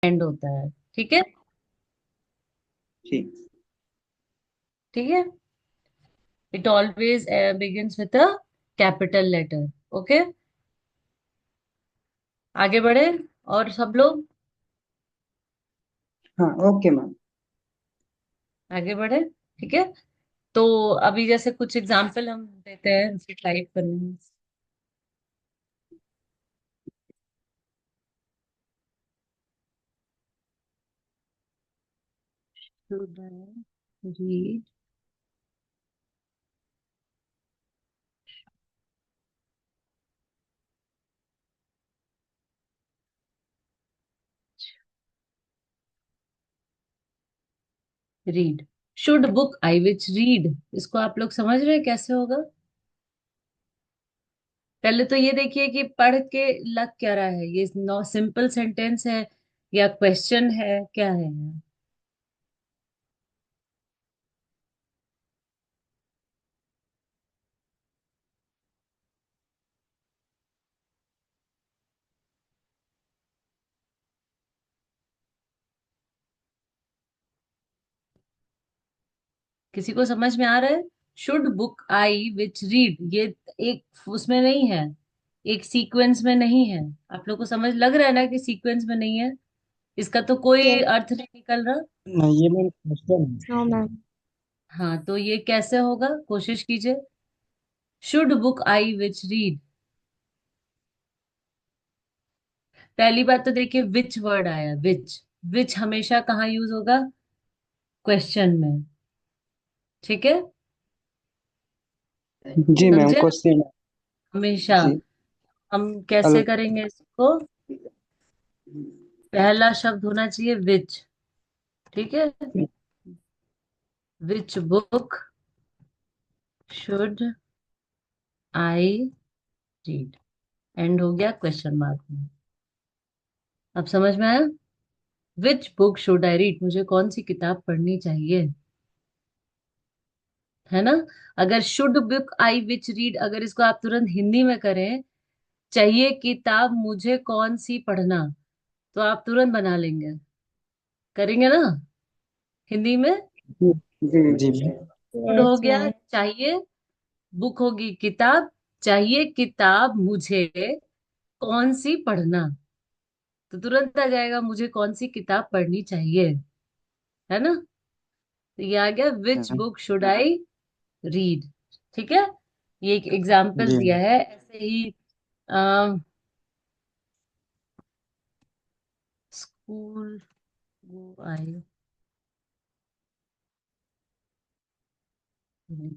And होता है। ठीक है। ठीक। ठीक है। It always begins with a capital letter. Okay. आगे बढ़े। और सब लोग हाँ, ओके मैम। आगे बढ़े। ठीक है। तो अभी जैसे कुछ एग्जाम्पल हम देते हैं उसे टाइप करने में। Read. Read. Should book I which read, इसको आप लोग समझ रहे हैं कैसे होगा? पहले तो ये देखिए कि पढ़ के लग क्या रहा है, ये नो सिंपल सेंटेंस है या क्वेश्चन है, क्या है? किसी को समझ में आ रहा है? Should book I which read, ये एक उसमें नहीं है, एक सीक्वेंस में नहीं है। आप लोग को समझ लग रहा है ना कि सीक्वेंस में नहीं है? इसका तो कोई यस। अर्थ नहीं निकल रहा। नहीं, ये मैम क्वेश्चन है। No ma'am. हाँ, तो ये कैसे होगा, कोशिश कीजिए। Should book I which read. पहली बात तो देखिए विच वर्ड आया, विच। विच हमेशा कहाँ यूज होगा? क्वेश्चन में। ठीक है। जी मैम, समझे? क्वेश्चन। हमेशा। जी। हम कैसे हेलो। करेंगे इसको? पहला शब्द होना चाहिए विच। ठीक है। Which book should I read. And हो गया क्वेश्चन मार्क में। अब समझ में आया? Which book should I read, मुझे कौन सी किताब पढ़नी चाहिए, है ना? अगर should book I which read, अगर इसको आप तुरंत हिंदी में करें, चाहिए किताब मुझे कौन सी पढ़ना, तो आप तुरंत बना लेंगे। करेंगे ना हिंदी में? जी जी जी मैम। शुड हो यस गया मैम। चाहिए, बुक होगी किताब, चाहिए किताब मुझे कौन सी पढ़ना, तो तुरंत आ जाएगा मुझे कौन सी किताब पढ़नी चाहिए, है ना? तो ये आ गया विच हाँ, बुक शुड आई रीड। ठीक है। ये एक एग्जाम्पल जी दिया है ऐसे ही। स्कूल गो आई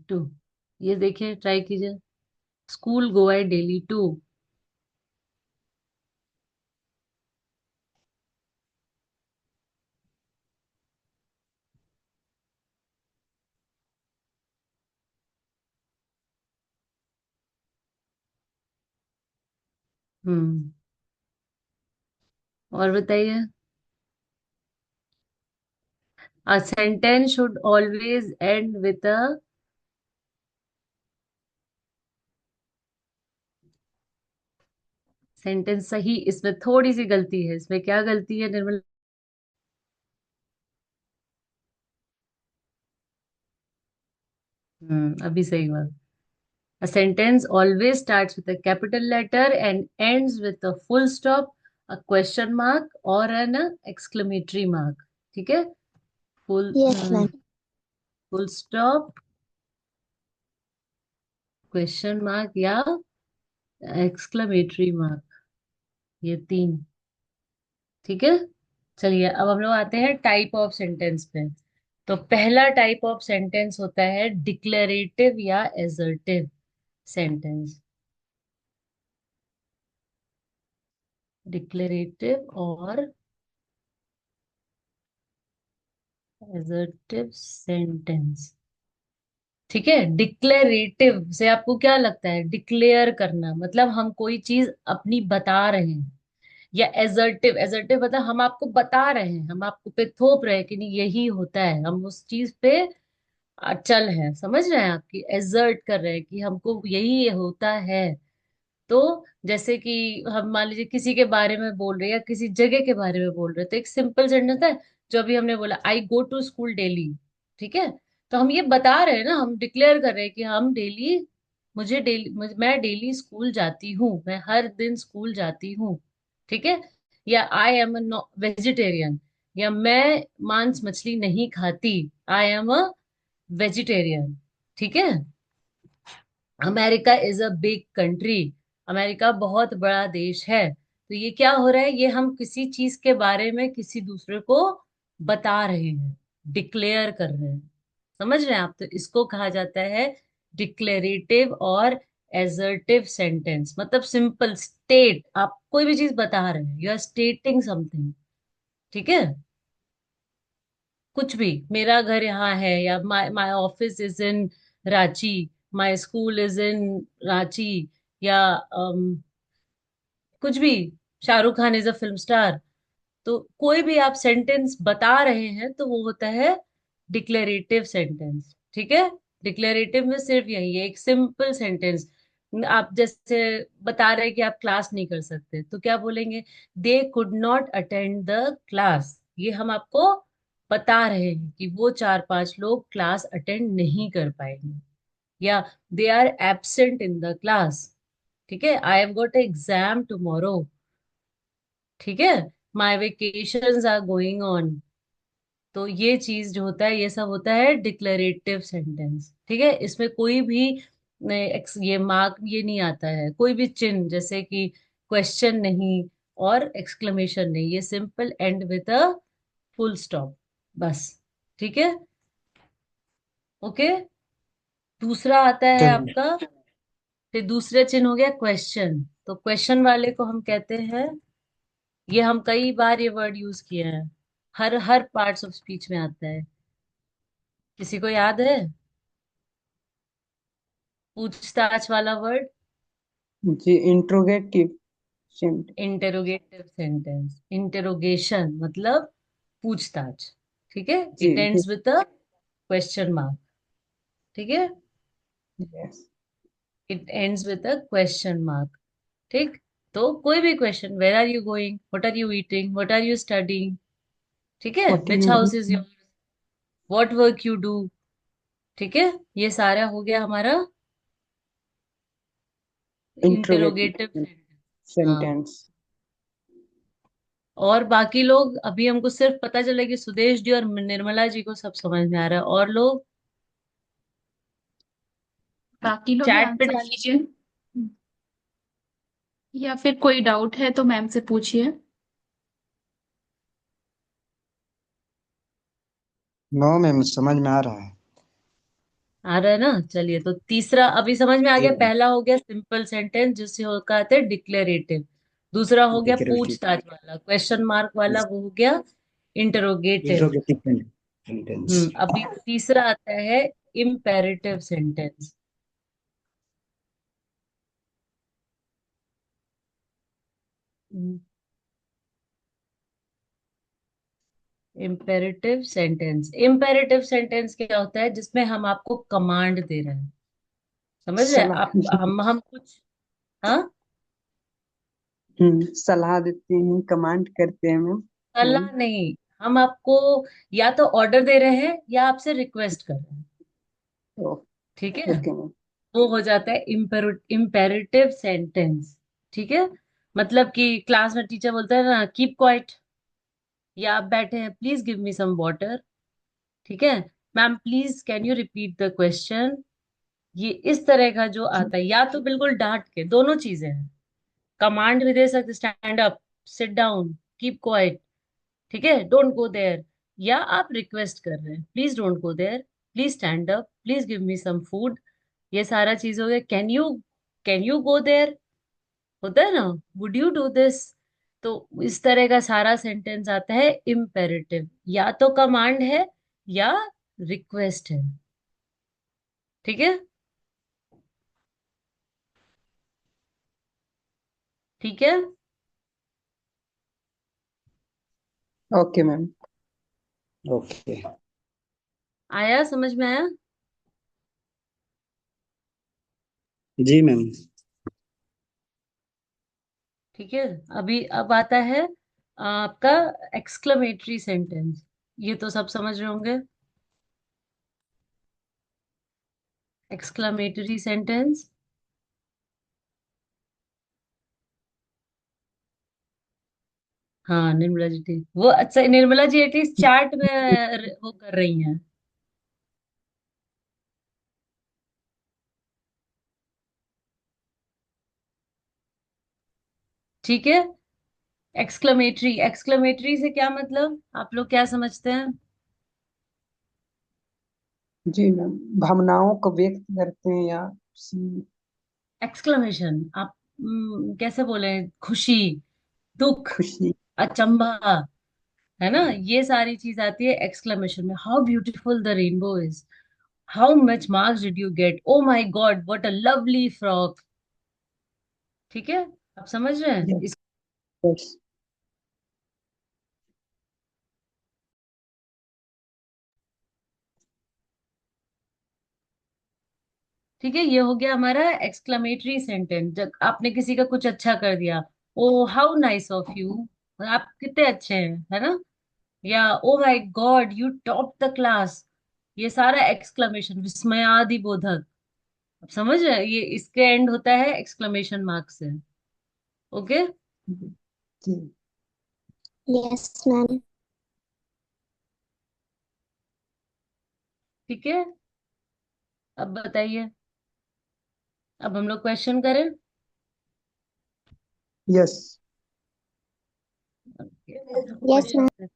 टू, ये देखिए ट्राई कीजिए। School go I daily to. Hmm. और बताइए। A sentence should always end with a, sentence सही, इसमें थोड़ी सी गलती है, इसमें क्या गलती है निर्मल? अभी सही हुआ। A sentence always starts with a capital letter and ends with a full stop, a question mark or an exclamatory mark। ठीक है। Full yes ma'am. Full stop, question mark या एक्सक्लेमेटरी मार्क, ये तीन। ठीक है। चलिए अब हम लोग आते हैं टाइप ऑफ सेंटेंस पे। तो पहला टाइप ऑफ सेंटेंस होता है डिक्लेरेटिव या एसर्टिव सेंटेंस। डिक्लेरेटिव और एसर्टिव सेंटेंस। ठीक है। डिक्लेरेटिव से आपको क्या लगता है? डिक्लेयर करना, मतलब हम कोई चीज अपनी बता रहे हैं। या एसर्टिव, एसर्टिव मतलब हम आपको बता रहे हैं, हम आपको पे थोप रहे हैं कि नहीं यही होता है, हम उस चीज पे अचल है, समझ रहे हैं? आपकी एसर्ट कर रहे हैं कि हमको यही ये होता है। तो जैसे कि हम मान लीजिए किसी के बारे में बोल रहे हैं या किसी जगह के बारे में बोल रहे हैं, तो एक सिंपल सेंटेंस है जो अभी हमने बोला, आई गो टू स्कूल डेली। ठीक है, तो हम ये बता रहे हैं ना, हम डिक्लेयर कर रहे हैं कि हम डेली, मैं डेली स्कूल जाती हूँ, मैं हर दिन स्कूल जाती हूँ। ठीक है, या आई एम अ वेजिटेरियन, या मैं मांस मछली नहीं खाती, आई एम अ वेजिटेरियन। ठीक है, America is a big country, America बहुत बड़ा देश है। तो ये क्या हो रहा है, ये हम किसी चीज के बारे में किसी दूसरे को बता रहे हैं, डिक्लेयर कर रहे हैं। समझ रहे हैं आप? तो इसको कहा जाता है डिक्लेरेटिव और एसर्टिव सेंटेंस। मतलब सिंपल स्टेट, आप कोई भी चीज बता रहे हैं, यू आर स्टेटिंग समथिंग। ठीक है, कुछ भी, मेरा घर यहाँ है, या my my office is in Ranchi, my school is in Ranchi, या कुछ भी, Shahrukh Khan is a film star. तो कोई भी आप सेंटेंस बता रहे हैं तो वो होता है डिक्लेरेटिव सेंटेंस। ठीक है, डिक्लेरेटिव में सिर्फ यही है, एक सिंपल सेंटेंस। आप जैसे बता रहे हैं कि आप क्लास नहीं कर सकते, तो क्या बोलेंगे, they could not attend the class. ये हम आपको बता रहे हैं कि वो 4-5 लोग क्लास अटेंड नहीं कर पाएंगे, या they are absent in the class. ठीक है, I have got exam tomorrow. ठीक है, my vacations are going on. तो ये चीज जो होता है, ये सब होता है डिक्लेरेटिव सेंटेंस। ठीक है, इसमें कोई भी ये मार्क ये नहीं आता है, कोई भी चिन्ह, जैसे कि क्वेश्चन नहीं और एक्सक्लेमेशन नहीं, ये simple and with a full stop, बस। ठीक है, ओके। दूसरा आता है चलिए। आपका, फिर दूसरा चिन्ह हो गया क्वेश्चन। तो क्वेश्चन वाले को हम कहते हैं, ये हम कई बार ये वर्ड यूज किए हैं, हर हर पार्ट्स ऑफ स्पीच में आता है। किसी को याद है पूछताछ वाला वर्ड? जी, interrogative sent. Interrogative sentence, interrogation मतलब पूछताछ। ठीक है, जी इट जी। Ends with a question mark. ठीक है, yes. It ends with a question mark. ठीक, तो कोई भी question, where are you going, what are you eating, what are you studying. ठीक है, what which you house is your, what work you do. ठीक है, ये सारा हो गया हमारा इंटेरोगेटिव इंट्रोगेटिव सेंटेंस। हाँ, सेंटेंस। और बाकी लोग, अभी हमको सिर्फ पता चला कि सुदेश जी और निर्मला जी को सब समझ में आ रहा है, और लोग बाकी लोग भी चैट पे आंसर डाल। कीजिए, या फिर कोई डाउट है तो मैम से पूछिए। नो मैम, समझ में आ रहा है। आ रहा है ना? चलिए, तो तीसरा अभी समझ में आ जी गया। मैम। पहला हो गया सिंपल सेंटेंस, जिससे हो कहते हैं डिक्लेरेटिव। दूसरा हो गया डिक्लेरेटिव। पूछताछ वाला, क्वेश्चन मार्क वाला, वो हो गया इंटरोगेटिव। Interrogative sentence. अभी तीसरा आता है imperative sentence. Imperative sentence, imperative sentence क्या होता है, जिसमें हम आपको कमांड दे रहे हैं। समझ रहे हैं सलाह। आप? हम कुछ, हाँ, सलाह देते हैं, कमांड करते हैं मैम। सलाह नहीं, हम आपको या तो ऑर्डर दे रहे हैं या आपसे रिक्वेस्ट कर रहे हैं। ठीक है, ओके मैम। वो हो जाता है इम्पेरेटिव सेंटेंस। ठीक है, मतलब कि क्लास में टीचर बोलता है ना, कीप क्वाइट, या आप बैठे हैं, please give me some water. ठीक है, ma'am please can you repeat the question. ये इस तरह का जो आता है, या तो बिल्कुल डांट के, दोनों चीजें हैं। कमांड भी दे सकते, stand up, sit down, keep quiet. ठीक है, डोंट गो देयर। या आप रिक्वेस्ट कर रहे हैं, please don't go there, please stand up, please give me some food. ये सारा चीज हो गया। कैन यू गो देयर, होता है ना, वुड यू डू दिस। तो इस तरह का सारा सेंटेंस आता है इम्पेरेटिव, या तो कमांड है या रिक्वेस्ट है। ठीक है, ठीक है, ओके मैम। ओके। आया, समझ में आया? जी मैम। ठीक है। अभी अब आता है आपका एक्सक्लेमेटरी सेंटेंस। ये तो सब समझ रहे होंगे। Exclamatory sentence. हाँ, निर्मला जी ठीक, वो अच्छा, निर्मला जी एटलीस्ट चार्ट में वो कर रही हैं। ठीक है। एक्सक्लेमेटरी, एक्सक्लेमेटरी से क्या मतलब, आप लोग क्या समझते हैं? जी मैम, भावनाओं को व्यक्त करते हैं या किसी एक्सक्लेमेशन आप कैसे बोले, खुशी, दुख, खुशी। अचंभा, है ना, ये सारी चीज आती है एक्सक्लेमेशन में। How beautiful the rainbow is, how much marks did you get, oh my god what a lovely frock. ठीक है, आप समझ रहे हैं यस। इस। यस। ठीक है, ये हो गया हमारा एक्सक्लेमेटरी सेंटेंस, जब आपने किसी का कुछ अच्छा कर दिया। ओ हाउ नाइस ऑफ यू, आप कितने अच्छे हैं, है ना। या oh my God you top the class. ये सारा एक्सक्लेमेशन, विस्मयादि बोधक। आप समझ रहे हैं, ये इसके एंड होता है एक्सक्लेमेशन मार्क से। ओके। जी। Yes ma'am. ठीक है, अब बताइए, अब हम लोग क्वेश्चन करें। यस। Okay, अब देखो यस मैम। क्वेश्चन।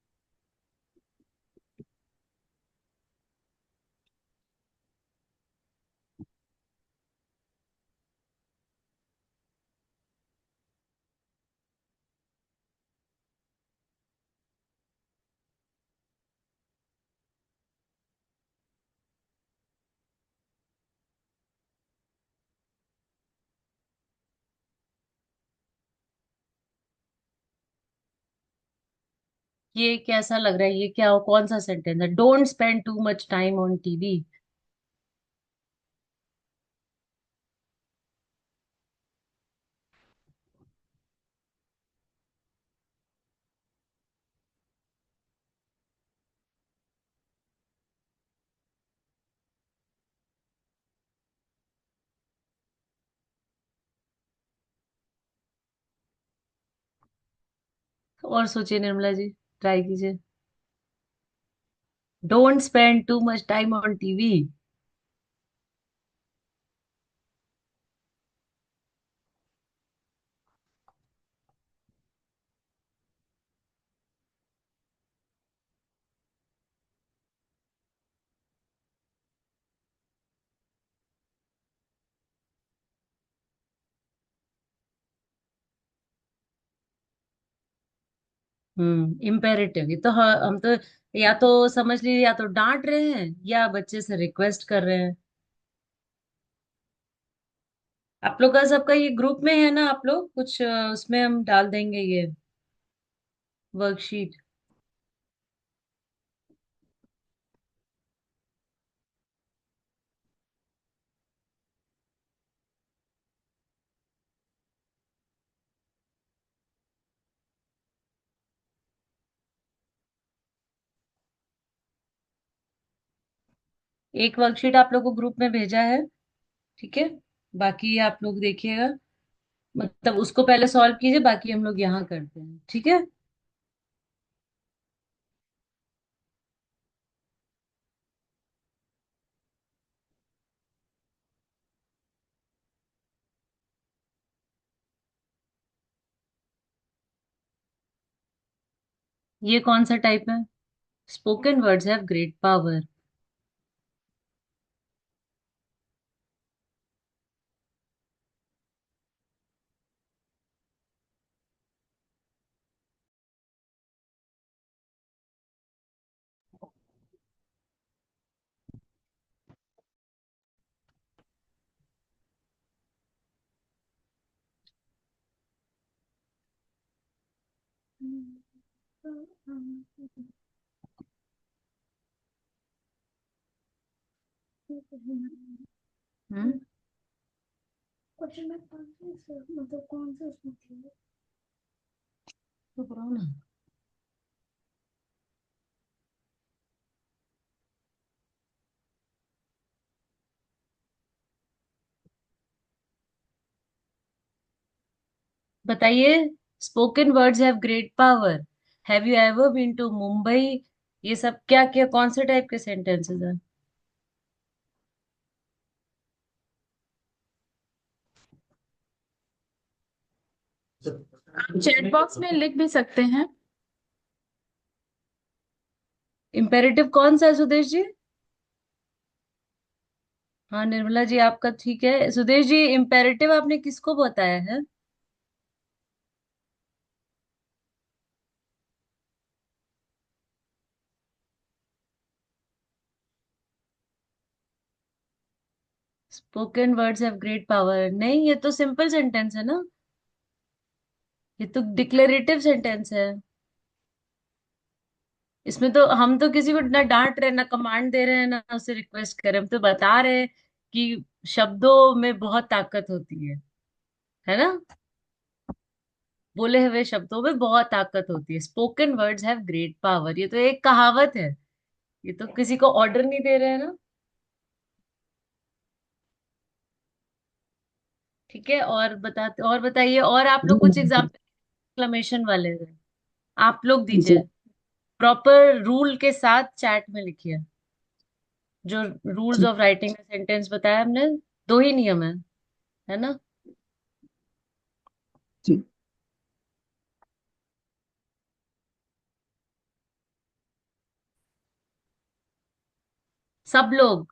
ये कैसा लग रहा है, ये क्या, कौन सा सेंटेंस है? Don't spend too much time on TV. और सोचिए निर्मला जी, ट्राई कीजिए। Don't spend too much time on TV. Imperative, ये तो हम तो या तो समझ लीजिए, या तो डांट रहे हैं या बच्चे से रिक्वेस्ट कर रहे हैं। आप लोग का सबका ये ग्रुप में है ना, आप लोग कुछ उसमें हम डाल देंगे ये वर्कशीट। एक वर्कशीट आप लोग को ग्रुप में भेजा है। ठीक है, बाकी आप लोग देखिएगा, मतलब उसको पहले सॉल्व कीजिए, बाकी हम लोग यहाँ करते हैं, ठीक है। ये कौन सा टाइप है? Spoken words have great power. Hmm. Question में कौन से मतलब कौन से उसमें थे? तो करो ना। बताइए। Spoken words have great power. Have you ever been to Mumbai? ये सब क्या क्या कौन से टाइप के सेंटेंसेस हैं? चैट बॉक्स में लिख भी सकते हैं। इम्पेरेटिव कौन सा है सुदेश जी? हाँ निर्मला जी आपका ठीक है। सुदेश जी इम्पेरेटिव आपने किसको बताया है? Spoken words have great power, नहीं ये तो सिंपल सेंटेंस है ना। ये तो डिक्लेरेटिव सेंटेंस है। इसमें तो हम तो किसी को ना डांट रहे ना कमांड दे रहे हैं ना उसे रिक्वेस्ट कर रहे हैं, हम तो बता रहे हैं कि शब्दों में बहुत ताकत होती है ना। बोले हुए शब्दों में बहुत ताकत होती है। Spoken words have great power, ये तो एक कहावत है। ये तो किसी को ऑर्डर नहीं दे रहे हैं ना। ठीक है, और बताते और बताइए, और आप जी लोग कुछ मैम। एग्जाम्पल एक्सक्लेमेशन वाले हैं आप लोग जी दीजिए। प्रॉपर रूल के साथ चैट में लिखिए। जो रूल्स जी ऑफ राइटिंग सेंटेंस बताया हमने, दो ही नियम है ना। जी। सब लोग।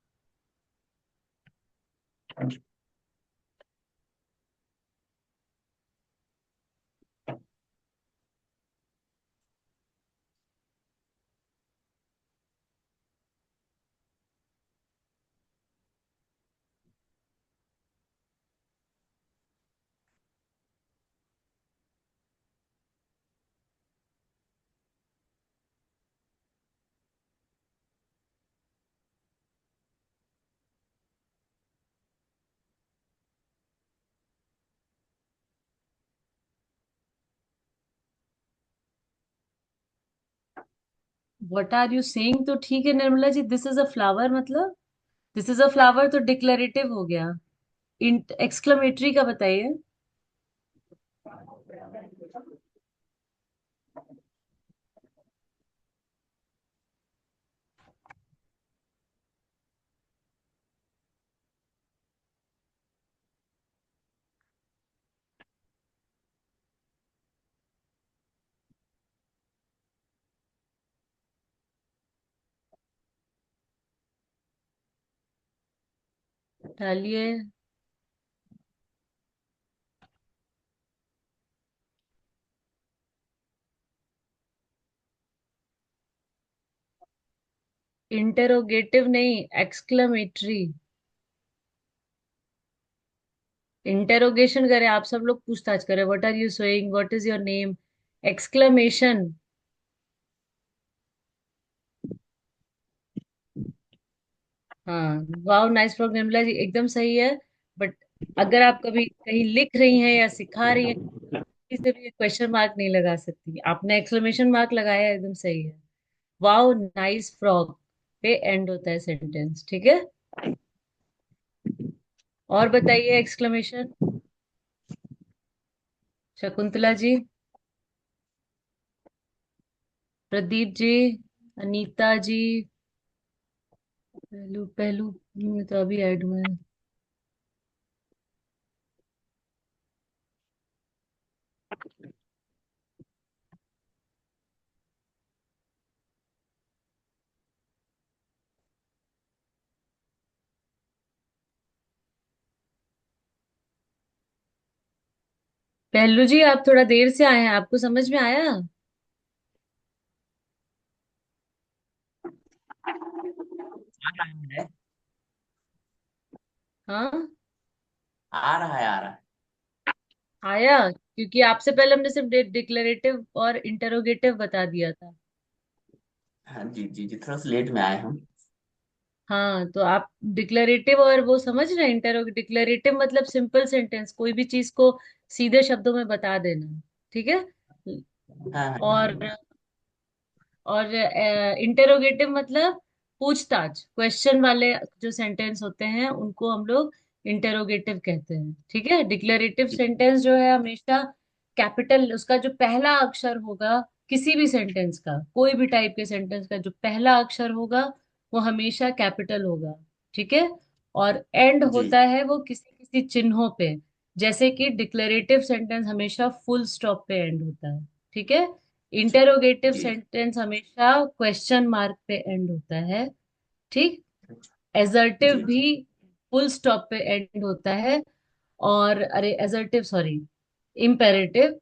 व्हाट आर यू सेइंग तो ठीक है Nirmala ji, this is a flower मतलब दिस इज अ फ्लावर तो डिक्लेरेटिव हो गया। एक्सक्लेमेटरी का बताइए। डालिए। इंटेरोगेटिव नहीं, एक्सक्लेमेटरी। इंटेरोगेशन करें, आप सब लोग पूछताछ करें, what are you saying, what is your name. Exclamation. हाँ वाह नाइस फ्रॉग निर्मला जी, एकदम सही है। बट अगर आप कभी कहीं लिख रही हैं या सिखा रही हैं किसी से भी क्वेश्चन मार्क नहीं लगा सकती, आपने एक्सक्लेमेशन मार्क लगाया है, एकदम सही है। वाओ नाइस फ्रॉग पे एंड होता है सेंटेंस, ठीक है। और बताइए एक्सक्लेमेशन। शकुंतला जी, प्रदीप जी, अनीता जी। पहलू पहलू में तो अभी ऐड हुए हैं। पहलू जी आप थोड़ा देर से आए हैं, आपको समझ में आया? हाँ आ रहा है, आ रहा है। आया, क्योंकि आपसे पहले हमने सिर्फ डिक्लेरेटिव और इंटरोगेटिव बता दिया था। हाँ जी जी जी, थोड़ा सा लेट में आए हम। हाँ तो आप डिक्लेरेटिव और वो समझ रहे हैं, डिक्लेरेटिव मतलब सिंपल सेंटेंस, कोई भी चीज को सीधे शब्दों में बता देना, ठीक है। हाँ हाँ और इंटेरोगेटिव मतलब पूछताछ, क्वेश्चन वाले जो सेंटेंस होते हैं उनको हम लोग इंटेरोगेटिव कहते हैं। ठीक है। डिक्लेरेटिव जी सेंटेंस जो है हमेशा कैपिटल, उसका जो पहला अक्षर होगा किसी भी सेंटेंस का, कोई भी टाइप के सेंटेंस का जो पहला अक्षर होगा वो हमेशा कैपिटल होगा। ठीक है। और एंड जी होता है वो किसी किसी चिन्हों पे, जैसे कि डिक्लेरेटिव सेंटेंस हमेशा फुल स्टॉप पे एंड होता है। ठीक है। जी इंटेरोगेटिव जी सेंटेंस हमेशा क्वेश्चन मार्क पे एंड होता है। ठीक। एजर्टिव जी भी फुल स्टॉप पे एंड होता है। और अरे एजर्टिव सॉरी, इम्पेरेटिव।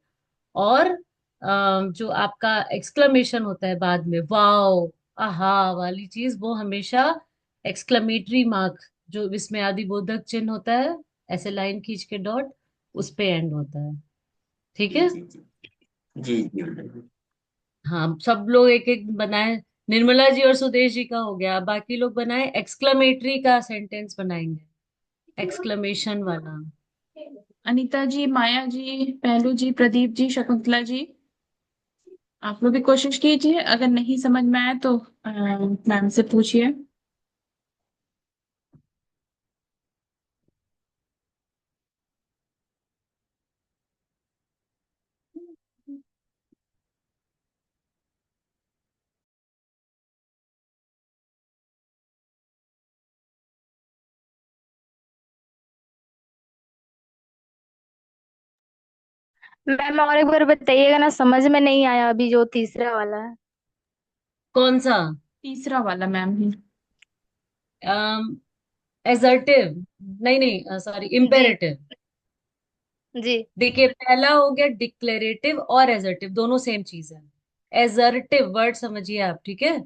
और जो आपका एक्सक्लेमेशन होता है बाद में, वाओ, आहा वाली चीज, वो हमेशा एक्सक्लेमेटरी मार्क, जो विस्मयादिबोधक चिन्ह होता है, ऐसे लाइन खींच के डॉट, उस पे एंड होता है। ठीक जी है। जी जी जी जी जी हाँ, सब लोग एक एक बनाए। निर्मला जी और सुदेश जी का हो गया, बाकी लोग बनाए एक्सक्लेमेटरी का सेंटेंस बनाएंगे, एक्सक्लेमेशन वाला। अनीता जी, माया जी, पहलू जी, प्रदीप जी, शकुंतला जी, आप लोग भी कोशिश कीजिए। अगर नहीं समझ में आए तो मैम से पूछिए। मैम और एक बार बताइएगा ना, समझ में नहीं आया अभी जो तीसरा वाला है। कौन सा? तीसरा वाला मैम ही। एजर्टिव, नहीं नहीं सॉरी, जी। इम्पेरेटिव। जी। देखिए, पहला हो गया डिक्लेरेटिव और एजर्टिव, दोनों सेम चीज है। एजर्टिव वर्ड समझिए आप। ठीक है।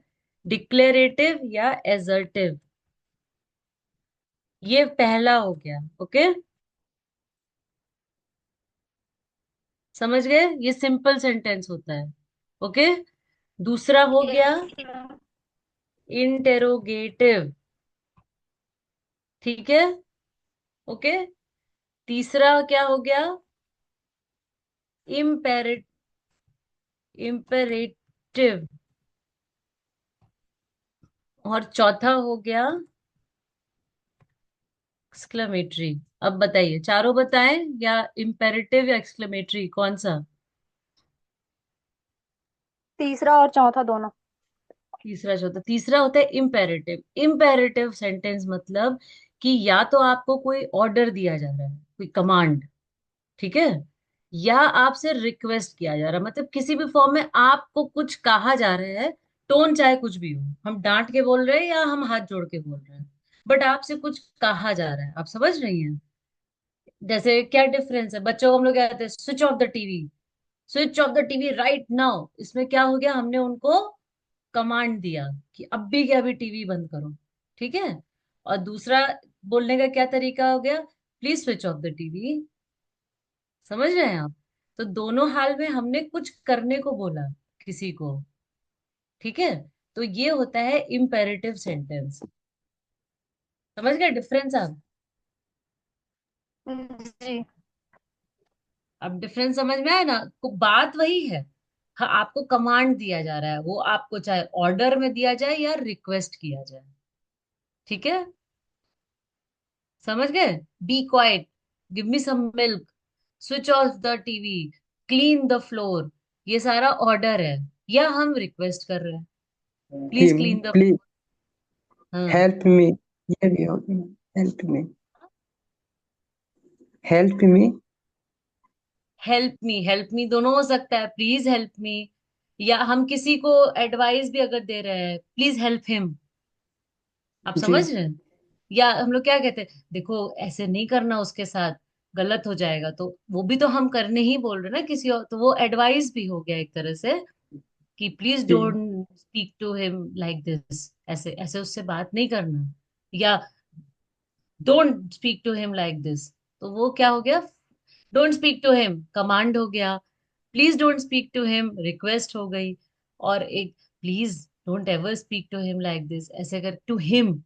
डिक्लेरेटिव या एजर्टिव, ये पहला हो गया। ओके, समझ गए? ये सिंपल सेंटेंस होता है। ओके। दूसरा हो गया यस मैम। इंटेरोगेटिव। ठीक है। ओके। तीसरा क्या हो गया? इम्पेरेट इम्पेरेटिव। और चौथा हो गया एक्सक्लेमेटरी। अब बताइए, चारों बताएं या इम्पेरेटिव या एक्सक्लेमेटरी, कौन सा? तीसरा और चौथा दोनों। तीसरा चौथा, तीसरा होता है इम्पेरेटिव। इम्पेरेटिव सेंटेंस मतलब कि या तो आपको कोई ऑर्डर दिया जा रहा है, कोई कमांड, ठीक है, या आपसे रिक्वेस्ट किया जा रहा है, मतलब किसी भी फॉर्म में आपको कुछ कहा जा रहा है। टोन चाहे कुछ भी हो, हम डांट के बोल रहे हैं या हम हाथ जोड़ के बोल रहे हैं, बट आपसे कुछ कहा जा रहा है। आप समझ रही हैं? जैसे क्या डिफरेंस है, बच्चों को हम लोग कहते हैं switch off the TV, switch off the TV right now. इसमें क्या हो गया, हमने उनको कमांड दिया कि अब भी क्या, अभी टीवी बंद करो। ठीक है। और दूसरा बोलने का क्या तरीका हो गया, please switch off the TV. समझ रहे हैं आप? तो दोनों हाल में हमने कुछ करने को बोला किसी को। ठीक है। तो ये होता है इम्पेरेटिव सेंटेंस। समझ गए डिफरेंस आप? जी। अब डिफरेंस समझ में आया ना? बात वही है। हाँ, आपको कमांड दिया जा रहा है, वो आपको चाहे ऑर्डर में दिया जाए या रिक्वेस्ट किया जाए। ठीक है। समझ गए? Be quiet, give me some milk, switch off the TV, clean the floor, ये सारा ऑर्डर है या हम रिक्वेस्ट कर रहे हैं, please clean the please floor. हाँ। हेल्प मी, ये भी होगी। Help me, help me. Help me दोनों हो सकता है, प्लीज हेल्प मी, या हम किसी को एडवाइस भी अगर दे रहे हैं, प्लीज हेल्प हिम। आप जी समझ रहे हैं? या हम लोग क्या कहते हैं, देखो ऐसे नहीं करना उसके साथ, गलत हो जाएगा, तो वो भी तो हम करने ही बोल रहे हैं ना किसी और, तो वो एडवाइस भी हो गया एक तरह से, कि प्लीज जी don't speak to him like this, ऐसे ऐसे उससे बात नहीं करना, या don't speak to him like this. तो वो क्या हो गया, don't speak to him command हो गया, please don't speak to him request हो गई, और एक please don't ever speak to him like this, ऐसे कर टू हिम।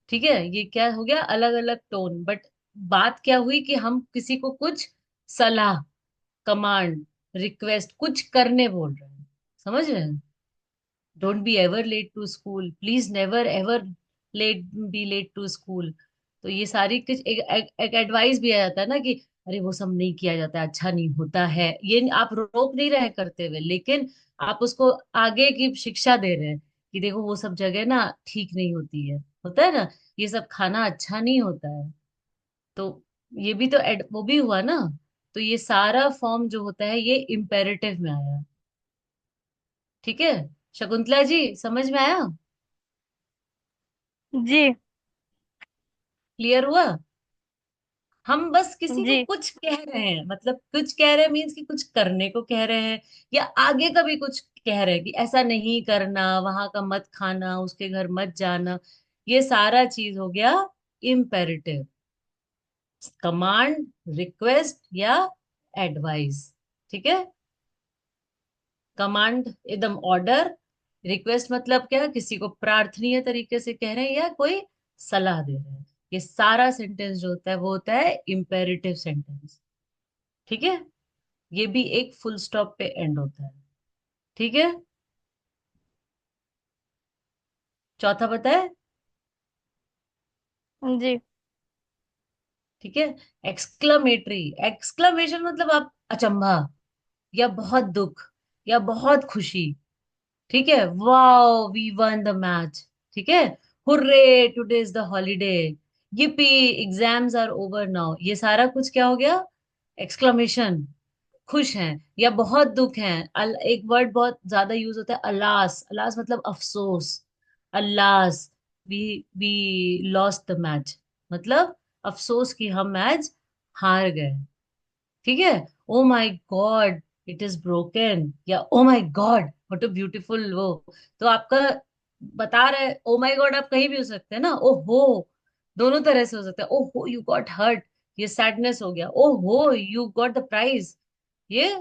ठीक है। ये क्या हो गया, अलग अलग टोन, बट बात क्या हुई कि हम किसी को कुछ सलाह, कमांड, रिक्वेस्ट, कुछ करने बोल रहे हैं, समझ रहे हैं? Don't be ever late to school, please never ever late, be late to school. तो ये सारी कुछ एक एडवाइस भी आ जाता है ना कि अरे वो सब नहीं किया जाता है, अच्छा नहीं होता है, ये आप रोक नहीं रहे करते हुए, लेकिन आप उसको आगे की शिक्षा दे रहे हैं कि देखो वो सब जगह ना ठीक नहीं होती है, होता है ना, ये सब खाना अच्छा नहीं होता है। तो ये भी तो वो भी हुआ ना। तो ये सारा फॉर्म जो होता है ये इम्पेरेटिव में आया। ठीक है, शकुंतला जी समझ में आया? जी। क्लियर हुआ? हम बस किसी को जी। कुछ कह रहे हैं, मतलब कुछ कह रहे हैं मीन्स कि कुछ करने को कह रहे हैं, या आगे का भी कुछ कह रहे हैं कि ऐसा नहीं करना, वहां का मत खाना, उसके घर मत जाना। ये सारा चीज हो गया इम्पेरेटिव, कमांड, रिक्वेस्ट या एडवाइस। ठीक है, कमांड एकदम ऑर्डर, रिक्वेस्ट मतलब क्या, किसी को प्रार्थनीय तरीके से कह रहे हैं या कोई सलाह दे रहे हैं। ये सारा सेंटेंस जो होता है वो होता है इम्पेरेटिव सेंटेंस। ठीक है, ये भी एक फुल स्टॉप पे एंड होता है। ठीक है, चौथा पता है? जी। ठीक है, एक्सक्लेमेटरी, एक्सक्लेमेशन मतलब आप अचंभा, या बहुत दुख, या बहुत खुशी। ठीक है, wow we won the match. ठीक है, hurray today is the holiday, yippee exams are over now. ये सारा कुछ क्या हो गया? एक्सक्लेमेशन। खुश हैं या बहुत दुख हैं। एक वर्ड बहुत ज्यादा यूज होता है, अलास, अलास मतलब अफसोस। Alas, we we lost the match, मतलब अफसोस कि हम मैच हार गए। ठीक है, oh my god it is broken, या oh my god what a beautiful वो। तो आपका बता रहे, ओ माई गॉड आप कहीं भी हो सकते हैं ना, ओ हो, दोनों तरह से हो सकता है। ओ हो यू गॉट हर्ट, ये सैडनेस हो गया। ओ हो यू गॉट द प्राइज, ये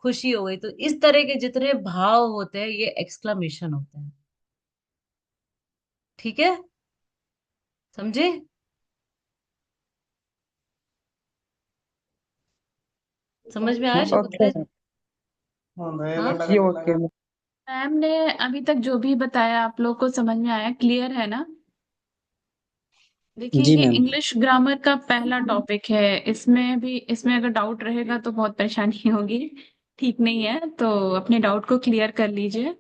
खुशी हो गई। तो इस तरह के जितने भाव होते हैं ये एक्सक्लेमेशन होते हैं। ठीक है, समझे? समझ में आया ओके शकुंतला जी? हाँ, जी, ओके। मैम ने अभी तक जो भी बताया आप लोग को समझ में आया, क्लियर है ना? देखिए जी ये मैम। इंग्लिश ग्रामर का पहला टॉपिक है, इसमें अगर डाउट रहेगा तो बहुत परेशानी होगी, ठीक नहीं है, तो अपने डाउट को क्लियर कर लीजिए।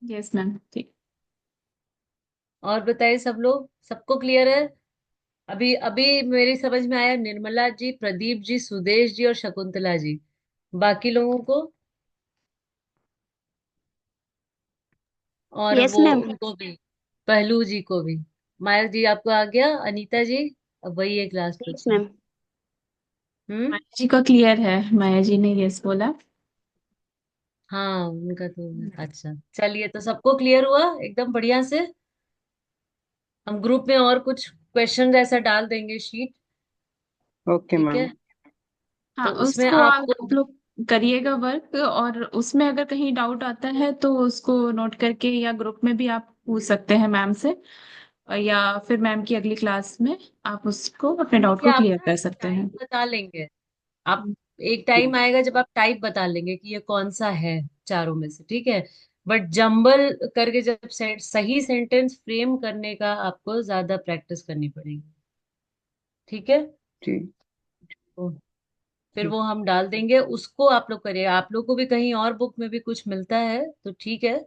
यस मैम, ठीक। और बताइए, सब लोग, सबको क्लियर है? अभी अभी मेरी समझ में आया निर्मला जी, प्रदीप जी, सुदेश जी और शकुंतला जी। बाकी लोगों को, और यस वो मैम। उनको भी, पहलू जी को भी। माया जी आपको आ गया, अनीता जी? अब वही एक लास्ट यस बची। मैम। हम्म। माया जी को क्लियर है, माया जी ने यस बोला। हाँ उनका तो, अच्छा चलिए, तो सबको क्लियर हुआ एकदम बढ़िया से। हम ग्रुप में और कुछ क्वेश्चन ऐसा डाल देंगे शीट। ओके ठीक मैम। है, हाँ, तो उसमें उसको आपको, आप लोग करिएगा वर्क, और उसमें अगर कहीं डाउट आता है तो उसको नोट करके या ग्रुप में भी आप पूछ सकते हैं मैम से, या फिर मैम की अगली क्लास में आप उसको अपने डाउट ये को आप क्लियर ना कर सकते टाइप हैं। बता लेंगे। आप, एक टाइम आएगा जब आप टाइप बता लेंगे कि ये कौन सा है चारों में से। ठीक है, बट जंबल करके जब सही सेंटेंस फ्रेम करने का आपको ज्यादा प्रैक्टिस करनी पड़ेगी। ठीक है, ठीक। तो फिर वो हम डाल देंगे, उसको आप लोग करिए। आप लोग को भी कहीं और बुक में भी कुछ मिलता है तो ठीक है,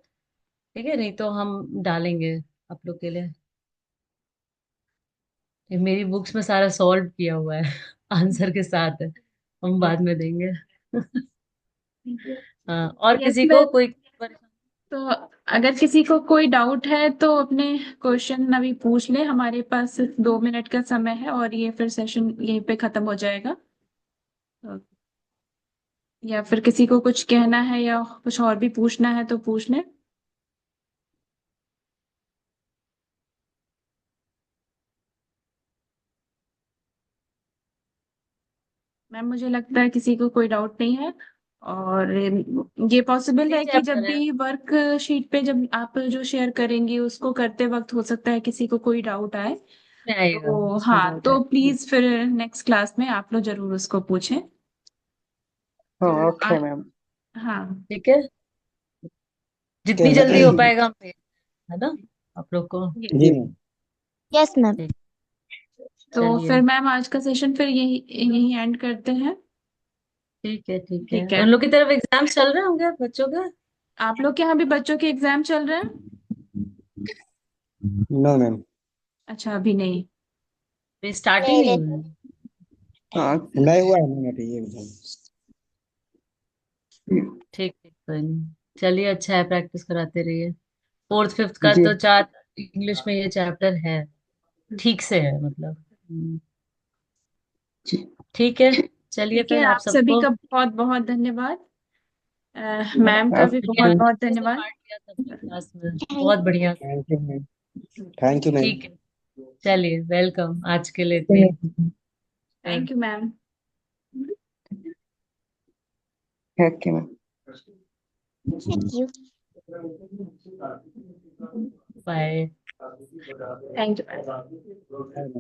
ठीक है, नहीं तो हम डालेंगे आप लोग के लिए। ये मेरी बुक्स में सारा सॉल्व किया हुआ है आंसर के साथ है, हम बाद में देंगे हाँ, और यस किसी को मैम। कोई तो अगर किसी को कोई डाउट है तो अपने क्वेश्चन अभी पूछ ले, हमारे पास 2 मिनट का समय है और ये फिर सेशन यहीं पे खत्म हो जाएगा। तो या फिर किसी को कुछ कहना है या कुछ और भी पूछना है तो पूछ ले। मैम मुझे लगता है किसी को कोई डाउट नहीं है, और ये पॉसिबल इजी है कि जब चैप्टर है। भी वर्क शीट पे जब आप जो शेयर करेंगी उसको करते वक्त हो सकता है किसी को कोई डाउट आए, में आएगा, तो उसमें हाँ, डाउट तो है। प्लीज फिर नेक्स्ट क्लास में आप लोग जरूर उसको पूछें। हाँ तो ओके मैम। हाँ, ठीक है, ओके जितनी जल्दी हो मैम। पाएगा हम भेज, है ना आप लोग को। जी मैम। Yes ma'am. ठीक, तो चलिए। फिर मैम आज का सेशन फिर यही यही एंड करते हैं। ठीक है, ठीक है। ठीक है। उन लोग की तरफ एग्जाम चल रहे होंगे बच्चों के। आप लोग के यहाँ भी बच्चों के एग्जाम चल रहे हैं? No ma'am. अच्छा, अभी नहीं। स्टार्ट ही नहीं मेरे हुआ है। हाँ नहीं हुआ है मैम अभी ये बताइए। ठीक, ठीक, कोई नहीं। चलिए, अच्छा है, प्रैक्टिस कराते रहिए। फोर्थ फिफ्थ का जी तो चार इंग्लिश में ये चैप्टर है, ठीक से है मतलब। जी ठीक है, चलिए ठीक है, फिर आप आप सभी सबको। का बहुत बहुत धन्यवाद। मैम का भी बढ़िया, बहुत बहुत अच्छे से धन्यवाद। पार्ट लिया सबने क्लास में, बहुत बढ़िया। Thank you ma'am. Thank you ma'am. ठीक है, चलिए, वेलकम आज के लिए इतनी। Thank you ma'am. Okay ma'am. Thank you. Bye. Thank you ma'am.